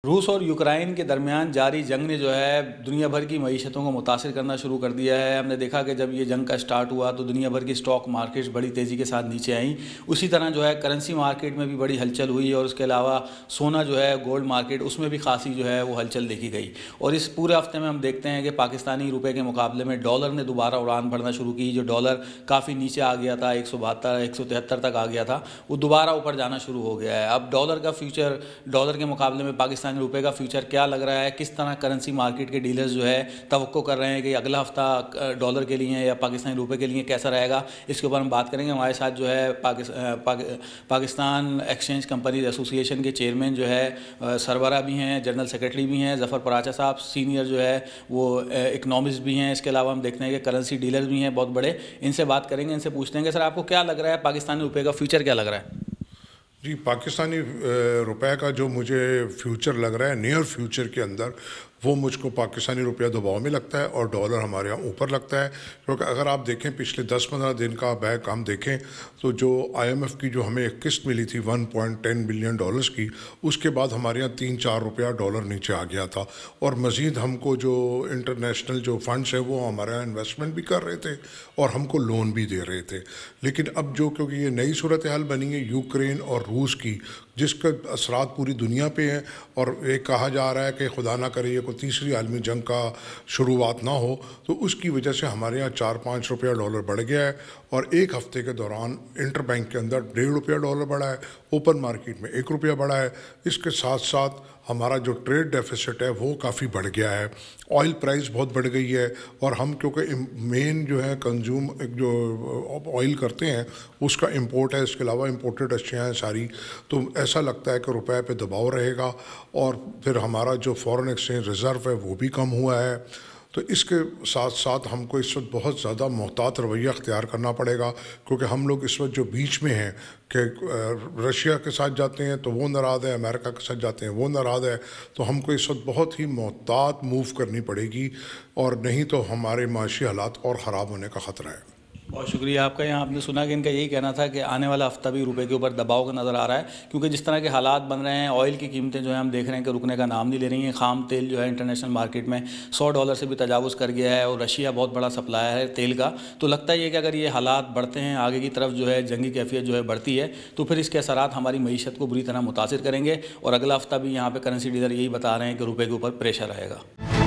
روس اور یوکرائن کے درمیان جاری جنگ نے جو ہے دنیا بھر کی معیشتوں کو متاثر کرنا شروع کر دیا ہے۔ ہم نے دیکھا کہ جب یہ جنگ کا سٹارٹ ہوا تو دنیا بھر کی سٹاک مارکیٹس بڑی تیزی کے ساتھ نیچے آئیں۔ اسی طرح جو ہے کرنسی مارکیٹ میں بھی بڑی ہلچل ہوئی اور اس کے علاوہ سونا جو ہے گولڈ مارکیٹ اس میں بھی خاصی جو ہے وہ ہلچل دیکھی گئی۔ اور اس پورے ہفتے میں ہم دیکھتے ہیں کہ پاکستانی روپے کے مقابلے میں ڈالر نے دوبارہ اڑان بھرنا شروع کی۔ جو ڈالر کافی نیچے آ گیا تھا، 172 173 تک آ گیا تھا، وہ دوبارہ اوپر جانا شروع ہو گیا ہے۔ اب ڈالر کا فیوچر، ڈالر کے مقابلے میں پاکستانی روپے کا فیوچر کیا لگ رہا ہے، کس طرح کرنسی مارکیٹ کے ڈیلرز جو ہے توقع کر رہے ہیں کہ اگلا ہفتہ ڈالر کے لیے یا پاکستانی روپے کے لیے کیسا رہے گا، اس کے اوپر ہم بات کریں گے۔ ہمارے ساتھ جو ہے پاکستان ایکسچینج کمپنیز ایسوسی ایشن کے چیئرمین جو ہے سربراہ بھی ہیں، جنرل سیکرٹری بھی ہیں، ظفر پراچا صاحب، سینئر جو ہے وہ اکنامسٹ بھی ہیں۔ اس کے علاوہ ہم دیکھتے ہیں کہ کرنسی ڈیلرز بھی ہیں بہت بڑے۔ ان سے بات کریں گے، ان سے پوچھتے ہیں کہ سر آپ کو کیا لگ رہا ہے پاکستانی روپے کا فیوچر کیا لگ رہا ہے؟ جی، پاکستانی روپے کا جو مجھے فیوچر لگ رہا ہے نیئر فیوچر کے اندر، وہ مجھ کو پاکستانی روپیہ دباؤ میں لگتا ہے اور ڈالر ہمارے یہاں اوپر لگتا ہے۔ کیونکہ اگر آپ دیکھیں پچھلے 10-15 دن کا بیک ہم دیکھیں تو جو IMF کی جو ہمیں ایک قسط ملی تھی 1.10 بلین ڈالرز کی، اس کے بعد ہمارے یہاں 3-4 روپیہ ڈالر نیچے آ گیا تھا، اور مزید ہم کو جو انٹرنیشنل جو فنڈس ہیں وہ ہمارے یہاں انویسٹمنٹ بھی کر رہے تھے اور ہم کو لون بھی دے رہے تھے۔ لیکن اب جو کیونکہ یہ نئی صورتحال بنی ہے یوکرین اور روس کی، جس کے اثرات پوری دنیا پہ ہیں، اور ایک کہا جا رہا ہے کہ خدا نہ کرے یہ کوئی تیسری عالمی جنگ کا شروعات نہ ہو، تو اس کی وجہ سے ہمارے یہاں 4-5 روپیہ ڈالر بڑھ گیا ہے۔ اور ایک ہفتے کے دوران انٹر بینک کے اندر 1.5 روپیہ ڈالر بڑھا ہے، اوپن مارکیٹ میں 1 روپیہ بڑھا ہے۔ اس کے ساتھ ساتھ ہمارا جو ٹریڈ ڈیفیسٹ ہے وہ کافی بڑھ گیا ہے، آئل پرائس بہت بڑھ گئی ہے، اور ہم کیونکہ مین جو ہے کنزیوم جو آئل کرتے ہیں اس کا امپورٹ ہے، اس کے علاوہ امپورٹڈ اشیاء ہیں ساری، تو ایسا لگتا ہے کہ روپے پہ دباؤ رہے گا، اور پھر ہمارا جو فورن ایکسچینج ریزرو ہے وہ بھی کم ہوا ہے۔ تو اس کے ساتھ ساتھ ہم کو اس وقت بہت زیادہ محتاط رویہ اختیار کرنا پڑے گا، کیونکہ ہم لوگ اس وقت جو بیچ میں ہیں کہ رشیا کے ساتھ جاتے ہیں تو وہ ناراض ہے، امریکہ کے ساتھ جاتے ہیں وہ ناراض ہے، تو ہم کو اس وقت بہت ہی محتاط موو کرنی پڑے گی، اور نہیں تو ہمارے معاشی حالات اور خراب ہونے کا خطرہ ہے۔ بہت شکریہ آپ کا۔ یہاں آپ نے سنا کہ ان کا یہی کہنا تھا کہ آنے والا ہفتہ بھی روپے کے اوپر دباؤ کا نظر آ رہا ہے، کیونکہ جس طرح کے حالات بن رہے ہیں، آئل کی قیمتیں جو ہیں ہم دیکھ رہے ہیں کہ رکنے کا نام نہیں لے رہی ہیں۔ خام تیل جو ہے انٹرنیشنل مارکیٹ میں $100 سے بھی تجاوز کر گیا ہے، اور رشیا بہت بڑا سپلائر ہے تیل کا۔ تو لگتا ہے یہ کہ اگر یہ حالات بڑھتے ہیں آگے کی طرف، جو ہے جنگی کیفیت جو ہے بڑھتی ہے، تو پھر اس کے اثرات ہماری معیشت کو بری طرح متاثر کریں گے، اور اگلا ہفتہ بھی یہاں پہ کرنسی ڈیلر یہی بتا رہے ہیں کہ روپے کے اوپر پریشر رہے گا۔